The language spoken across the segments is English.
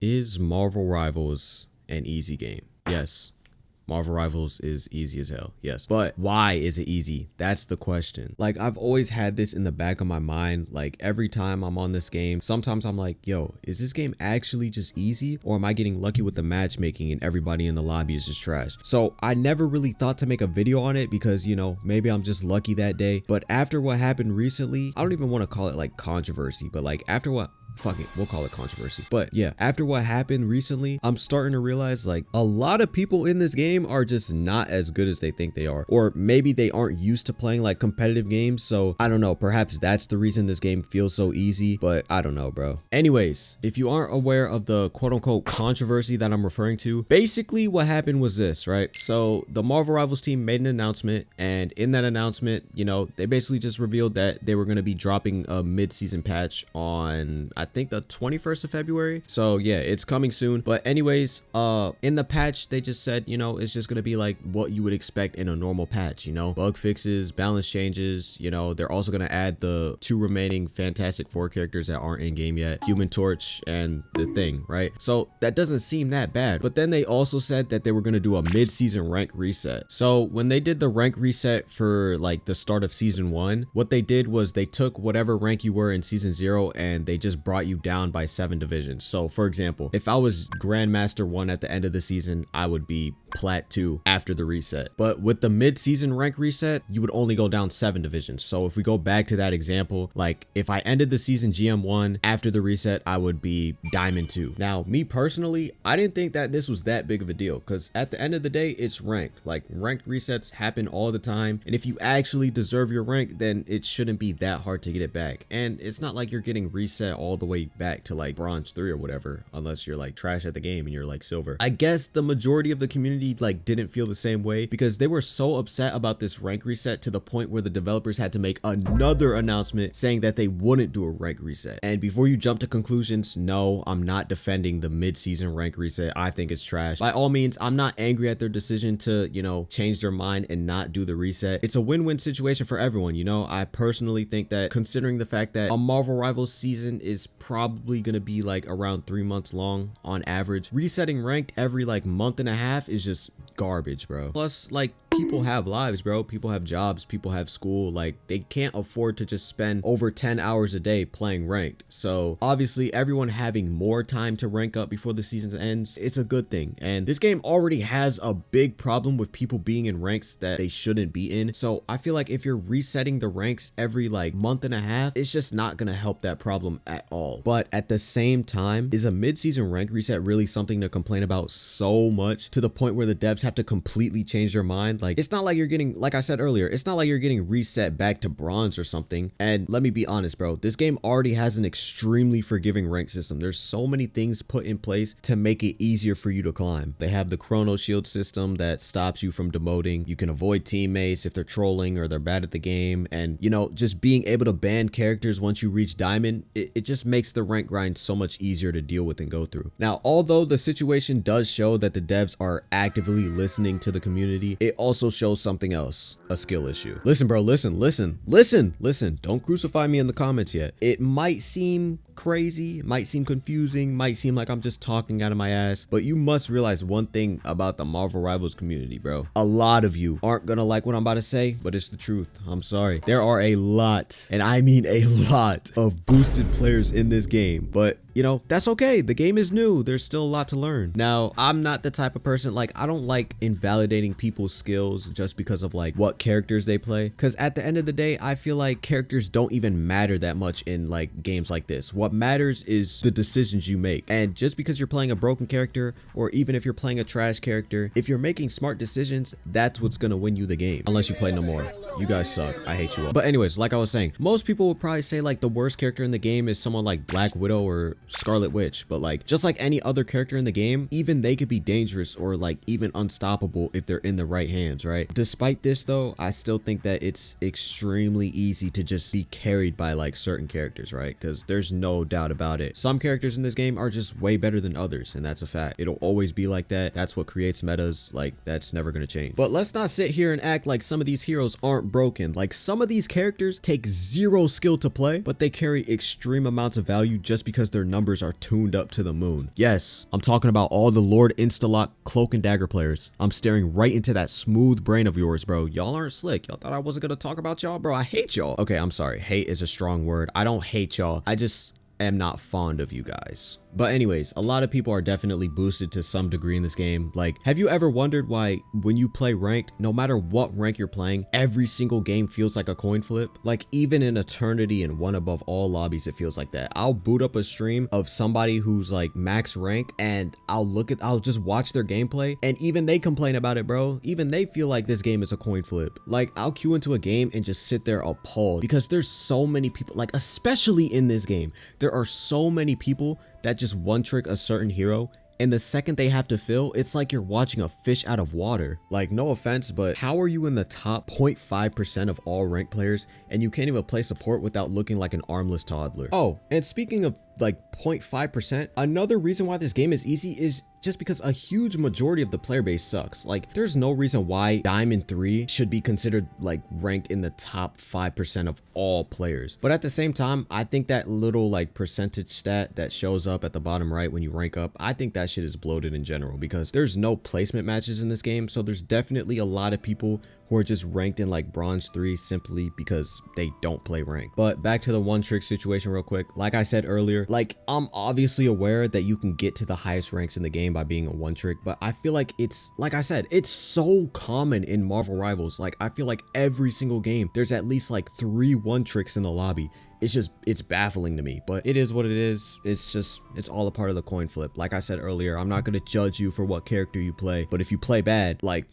Is Marvel Rivals an easy game? Yes. Marvel Rivals is easy as hell. Yes. But why is it easy? That's the question. Like, I've always had this in the back of my mind. Like, every time I'm on this game, sometimes I'm like, yo, is this game actually just easy? Or am I getting lucky with the matchmaking and everybody in the lobby is just trash? So I never really thought to make a video on it because, you know, maybe I'm just lucky that day. But after what happened recently, I don't even want to call it like controversy, but like after what fuck it, we'll call it controversy. But yeah, after what happened recently, I'm starting to realize like a lot of people in this game are just not as good as they think they are, or maybe they aren't used to playing like competitive games. So I don't know, perhaps that's the reason this game feels so easy, but I don't know, bro. Anyways, if you aren't aware of the quote unquote controversy that I'm referring to, basically what happened was this, right? So the Marvel Rivals team made an announcement, and in that announcement, you know, they basically just revealed that they were going to be dropping a mid-season patch on, I think, the 21st of February. So yeah, it's coming soon. But anyways, in the patch, they just said, you know, it's just gonna be like what you would expect in a normal patch, you know, bug fixes, balance changes. You know, they're also gonna add the 2 remaining Fantastic Four characters that aren't in game yet, Human Torch and the Thing, right? So that doesn't seem that bad. But then they also said that they were gonna do a mid-season rank reset. So when they did the rank reset for like the start of season 1, what they did was they took whatever rank you were in season 0 and they just brought you down by 7 divisions. So for example, if I was Grandmaster 1 at the end of the season, I would be Plat 2 after the reset. But with the mid-season rank reset, you would only go down 7 divisions. So if we go back to that example, like if I ended the season GM1 after the reset, I would be Diamond 2. Now, me personally, I didn't think that this was that big of a deal because at the end of the day, it's ranked. Like ranked resets happen all the time. And if you actually deserve your rank, then it shouldn't be that hard to get it back. And it's not like you're getting reset all the way back to like bronze 3 or whatever, unless you're like trash at the game and you're like silver. I guess the majority of the community like didn't feel the same way because they were so upset about this rank reset to the point where the developers had to make another announcement saying that they wouldn't do a rank reset. And before you jump to conclusions, no, I'm not defending the mid-season rank reset. I think it's trash. By all means, I'm not angry at their decision to, you know, change their mind and not do the reset. It's a win-win situation for everyone, you know. I personally think that considering the fact that a Marvel Rivals season is probably gonna be like around 3 months long on average, resetting ranked every like month and a half is just garbage, bro. Plus, like, people have lives, bro. People have jobs, people have school. Like, they can't afford to just spend over 10 hours a day playing ranked. So obviously everyone having more time to rank up before the season ends, it's a good thing. And this game already has a big problem with people being in ranks that they shouldn't be in. So I feel like if you're resetting the ranks every like month and a half, it's just not gonna help that problem at all. But at the same time, is a mid-season rank reset really something to complain about so much to the point where the devs have to completely change their mind? Like, it's not like you're getting, like I said earlier, it's not like you're getting reset back to bronze or something. And let me be honest, bro, this game already has an extremely forgiving rank system. There's so many things put in place to make it easier for you to climb. They have the chrono shield system that stops you from demoting. You can avoid teammates if they're trolling or they're bad at the game. And, you know, just being able to ban characters once you reach diamond, it just makes the rank grind so much easier to deal with and go through. Now, although the situation does show that the devs are actively listening to the community, it also shows something else, a skill issue. Listen, bro, listen. Don't crucify me in the comments yet. It might seem crazy, might seem confusing, might seem like I'm just talking out of my ass, but you must realize one thing about the Marvel Rivals community, bro. A lot of you aren't gonna like what I'm about to say, but it's the truth. I'm sorry. There are a lot, and I mean a lot, of boosted players in this game, but you know, that's okay. The game is new. There's still a lot to learn. Now, I'm not the type of person, like, I don't like invalidating people's skills just because of like what characters they play. Because at the end of the day, I feel like characters don't even matter that much in like games like this. What matters is the decisions you make. And just because you're playing a broken character, or even if you're playing a trash character, if you're making smart decisions, that's what's gonna win you the game. Unless you play no more. You guys suck. I hate you all. But anyways, like I was saying, most people would probably say like the worst character in the game is someone like Black Widow or Scarlet Witch, but like just like any other character in the game, even they could be dangerous or like even unstoppable if they're in the right hands, right? Despite this though, I still think that it's extremely easy to just be carried by like certain characters, right? Because there's no no doubt about it. Some characters in this game are just way better than others, and that's a fact. It'll always be like that. That's what creates metas. Like, that's never gonna change. But let's not sit here and act like some of these heroes aren't broken. Like, some of these characters take zero skill to play, but they carry extreme amounts of value just because their numbers are tuned up to the moon. Yes, I'm talking about all the Lord Instalock Cloak and Dagger players. I'm staring right into that smooth brain of yours, bro. Y'all aren't slick. Y'all thought I wasn't gonna talk about y'all, bro. I hate y'all. Okay, I'm sorry. Hate is a strong word. I don't hate y'all. I just am not fond of you guys. But anyways, a lot of people are definitely boosted to some degree in this game. Like, have you ever wondered why when you play ranked, no matter what rank you're playing, every single game feels like a coin flip? Like, even in Eternity and One Above All lobbies, it feels like that. I'll boot up a stream of somebody who's like max rank, and I'll just watch their gameplay, and even they complain about it, bro. Even they feel like this game is a coin flip. Like, I'll queue into a game and just sit there appalled because there's so many people, like, especially in this game, there are so many people that just one trick a certain hero, and the second they have to fill, it's like you're watching a fish out of water. Like, no offense, but how are you in the top 0.5% of all ranked players and you can't even play support without looking like an armless toddler? Oh, and speaking of like 0.5%, another reason why this game is easy is just because a huge majority of the player base sucks. Like, there's no reason why Diamond 3 should be considered like ranked in the top 5% of all players. But at the same time, I think that little like percentage stat that shows up at the bottom right when you rank up, I think that shit is bloated in general because there's no placement matches in this game. So there's definitely a lot of people who are just ranked in like bronze 3 simply because they don't play rank. But back to the one trick situation real quick. Like I said earlier, like, I'm obviously aware that you can get to the highest ranks in the game by being a one trick, but I feel like it's, like I said, it's so common in Marvel Rivals. Like, I feel like every single game there's at least like 3 one tricks in the lobby. It's baffling to me, but it is what it is. It's all a part of the coin flip. Like I said earlier, I'm not gonna judge you for what character you play, but if you play bad, like,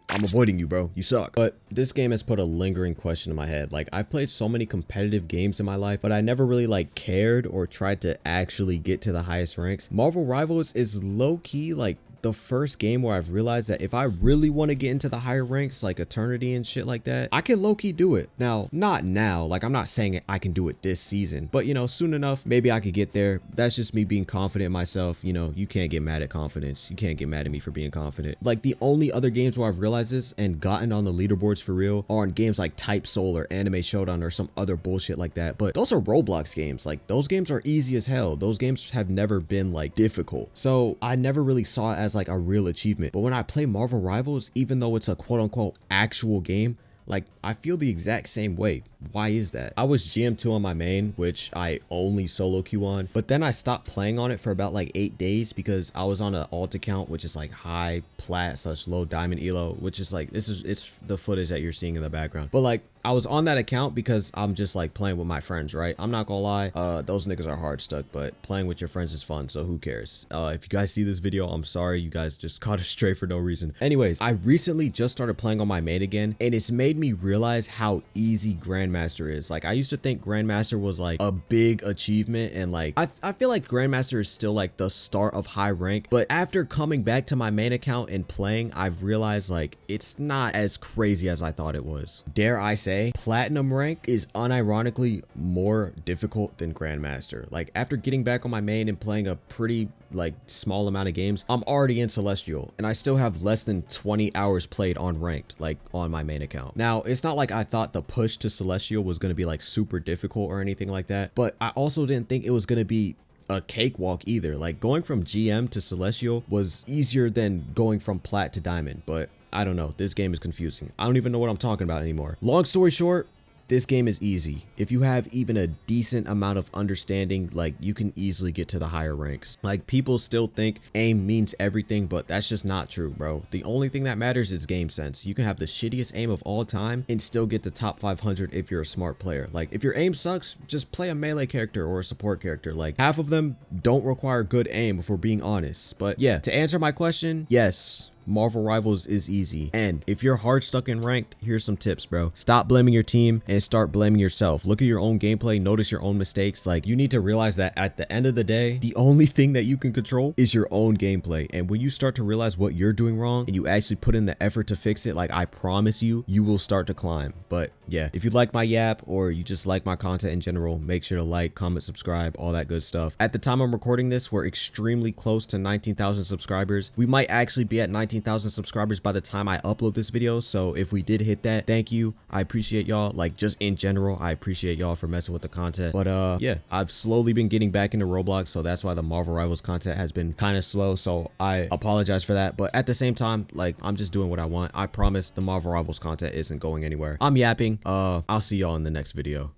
I'm avoiding you, bro. You suck. But this game has put a lingering question in my head. Like, I've played so many competitive games in my life, but I never really like cared or tried to actually get to the highest ranks. Marvel Rivals is low-key like the first game where I've realized that if I really want to get into the higher ranks, like Eternity and shit like that, I can low-key do it. Now, not now, like, I'm not saying I can do it this season, but you know, soon enough, maybe I could get there. That's just me being confident in myself. You know, you can't get mad at confidence. You can't get mad at me for being confident. Like, the only other games where I've realized this and gotten on the leaderboards for real are on games like Type Soul or Anime Showdown or some other bullshit like that. But those are Roblox games. Like, those games are easy as hell. Those games have never been like difficult. So I never really saw it as like a real achievement. But when I play Marvel Rivals, even though it's a quote unquote actual game, like, I feel the exact same way. Why is that? I was GM2 on my main, which I only solo queue on, but then I stopped playing on it for about like 8 days because I was on an alt account, which is like high plat / low diamond elo, which is like, it's the footage that you're seeing in the background. But like, I was on that account because I'm just like playing with my friends, right? I'm not gonna lie, those niggas are hard stuck, but playing with your friends is fun, so who cares? If you guys see this video, I'm sorry, you guys just caught astray for no reason. Anyways, I recently just started playing on my main again, and it's made me realize how easy Grandmaster is. Like, I used to think Grandmaster was like a big achievement, and like, I feel like Grandmaster is still like the start of high rank, but after coming back to my main account and playing, I've realized like it's not as crazy as I thought it was. Dare I say, Platinum rank is unironically more difficult than Grandmaster. Like, after getting back on my main and playing a pretty like small amount of games, I'm already in Celestial, and I still have less than 20 hours played on ranked, like on my main account. Now, it's not like I thought the push to Celestial was going to be like super difficult or anything like that, but I also didn't think it was going to be a cakewalk either. Like, going from GM to Celestial was easier than going from Plat to Diamond, but I don't know. This game is confusing. I don't even know what I'm talking about anymore. Long story short, this game is easy. If you have even a decent amount of understanding, like, you can easily get to the higher ranks. Like, people still think aim means everything, but that's just not true, bro. The only thing that matters is game sense. You can have the shittiest aim of all time and still get to top 500 if you're a smart player. Like, if your aim sucks, just play a melee character or a support character. Like, half of them don't require good aim, if we're being honest. But yeah, to answer my question, yes, Marvel Rivals is easy. And if you're hard stuck in ranked, here's some tips, bro. Stop blaming your team and start blaming yourself. Look at your own gameplay, notice your own mistakes. Like, you need to realize that at the end of the day, the only thing that you can control is your own gameplay. And when you start to realize what you're doing wrong and you actually put in the effort to fix it, like, I promise you, you will start to climb. But yeah, if you like my yap or you just like my content in general, make sure to like, comment, subscribe, all that good stuff. At the time I'm recording this, we're extremely close to 19,000 subscribers. We might actually be at 19,000 subscribers by the time I upload this video. So if we did hit that, thank you. I appreciate y'all. Like, just in general, I appreciate y'all for messing with the content. But yeah, I've slowly been getting back into Roblox, so that's why the Marvel Rivals content has been kind of slow. So I apologize for that. But at the same time, like, I'm just doing what I want. I promise the Marvel Rivals content isn't going anywhere. I'm yapping. I'll see y'all in the next video.